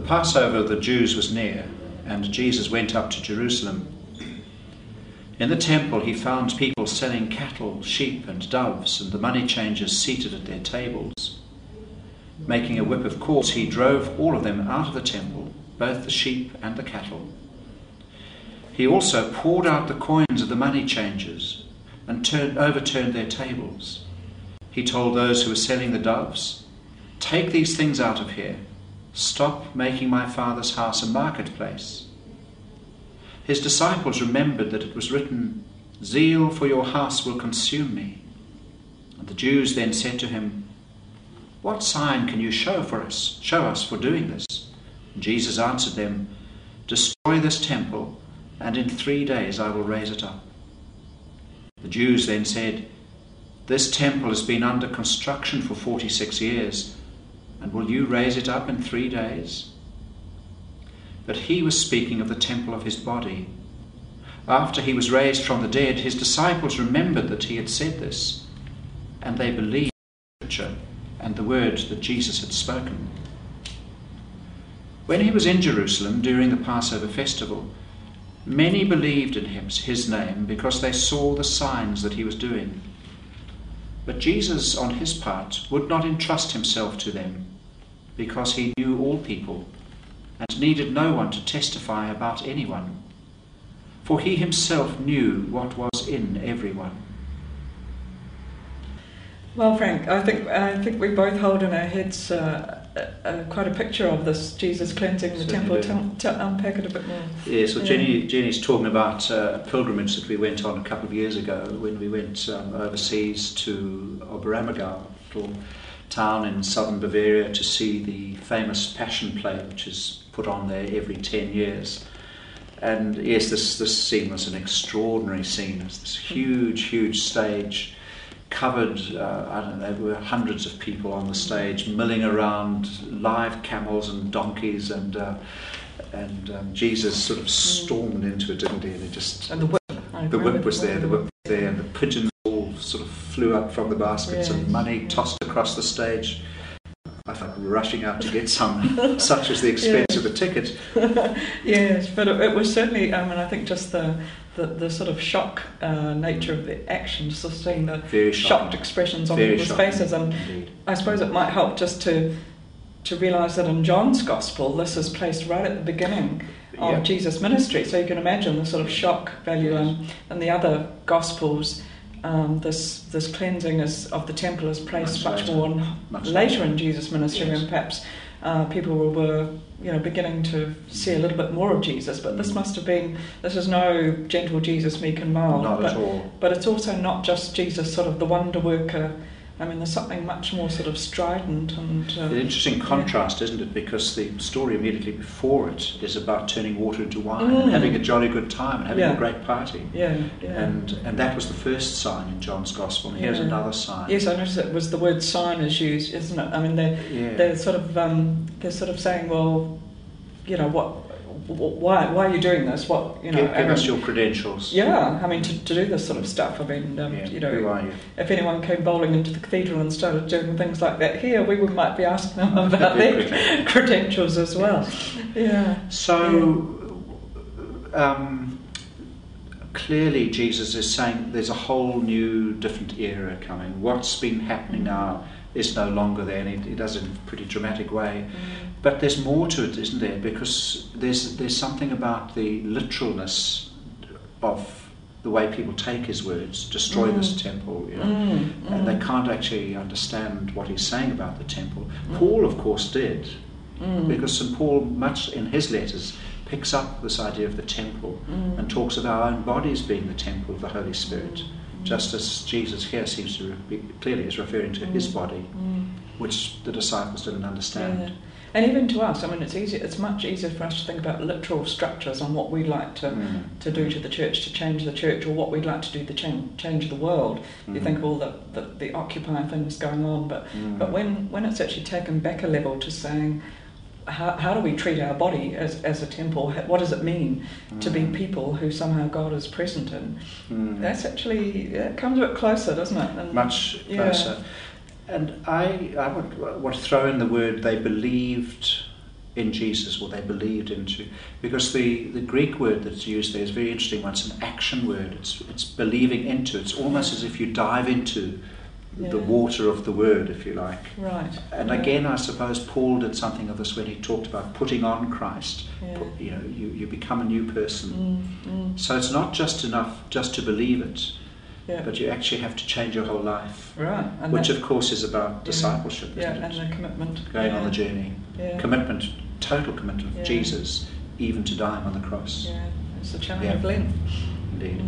Passover of the Jews was near, and Jesus went up to Jerusalem. In the temple he found people selling cattle, sheep and doves, and the money changers seated at their tables. Making a whip of cords, he drove all of them out of the temple, both the sheep and the cattle. He also poured out the coins of the money changers and overturned their tables. He told those who were selling the doves, "Take these things out of here. Stop making my Father's house a marketplace." His disciples remembered that it was written, "Zeal for your house will consume me." And the Jews then said to him, "What sign can you show us for doing this?" And Jesus answered them, "Destroy this temple, and in 3 days I will raise it up." The Jews then said, "This temple has been under construction for 46 years, and will you raise it up in 3 days?" But he was speaking of the temple of his body. After he was raised from the dead, his disciples remembered that he had said this, and they believed the Scripture and the word that Jesus had spoken. When he was in Jerusalem during the Passover festival, many believed in his name because they saw the signs that he was doing. But Jesus, on his part, would not entrust himself to them, because he knew all people and needed no one to testify about anyone, for he himself knew what was in everyone. Well, Frank, I think we both hold in our heads quite a picture of this Jesus cleansing the temple. To unpack it a bit more. Yes, well, Jenny's talking about a pilgrimage that we went on a couple of years ago when we went overseas to Oberammergau, a little town in southern Bavaria, to see the famous Passion Play, which is put on there every 10 years. And yes, this scene was an extraordinary scene. It's this huge stage, covered, there were hundreds of people on the stage milling around, live camels and donkeys, and Jesus sort of stormed into it, didn't he? And the whip was there, and the pigeons all sort of flew up from the baskets, and money tossed across the stage. I felt rushing out to get some, such as the expense of the ticket. Yes, but it was certainly, I think just the sort of shock nature of the action, just seeing the shocked expressions on people's faces. And indeed. I suppose it might help just to realise that in John's Gospel, this is placed right at the beginning of Jesus' ministry. So you can imagine the sort of shock value in the other Gospels. This cleansing of the temple is placed much later in Jesus' ministry, and perhaps people were beginning to see a little bit more of Jesus. But this is no gentle Jesus, meek and mild. Not at all. But it's also not just Jesus, sort of the wonder worker. There's something much more sort of strident and... An interesting contrast, isn't it? Because the story immediately before it is about turning water into wine and having a jolly good time and having a great party. And that was the first sign in John's Gospel. And here's another sign. Yes, I noticed it was the word sign is used, isn't it? They're sort of saying, well, why are you doing this? Give us your credentials. Yeah, to do this sort of stuff. Who are you? If anyone came bowling into the cathedral and started doing things like that here, we might be asking them about their credentials as well. Yeah. So clearly Jesus is saying there's a whole new, different era coming. What's been happening now is no longer there, and he does it in a pretty dramatic way. But there's more to it, isn't there? Because there's something about the literalness of the way people take his words, destroy this temple, and they can't actually understand what he's saying about the temple. Paul, of course, did, because St. Paul, much in his letters, picks up this idea of the temple and talks of our own bodies being the temple of the Holy Spirit, just as Jesus here seems to clearly is referring to his body, which the disciples didn't understand. Yeah. And even to us, it's much easier for us to think about literal structures on what we'd like to do to the church, to change the church, or what we'd like to do to change the world. You think of all the Occupy things going on, but when it's actually taken back a level to saying, how do we treat our body as a temple? What does it mean to be people who somehow God is present in? That's actually, it comes a bit closer, doesn't it? And, much closer. And I would want to throw in the word they believed in Jesus, or they believed into. Because the Greek word that's used there is a very interesting one. It's an action word. It's believing into. It's almost as if you dive into the water of the word, if you like. Right. And again, I suppose Paul did something of this when he talked about putting on Christ. Yeah. You become a new person. So it's not just enough just to believe it, but you actually have to change your whole life. Right. And which, of course, is about discipleship, isn't it? And the commitment. Going on the journey. Yeah. Commitment, total commitment of Jesus, even to dying on the cross. Yeah, it's the challenge of Lent. Indeed.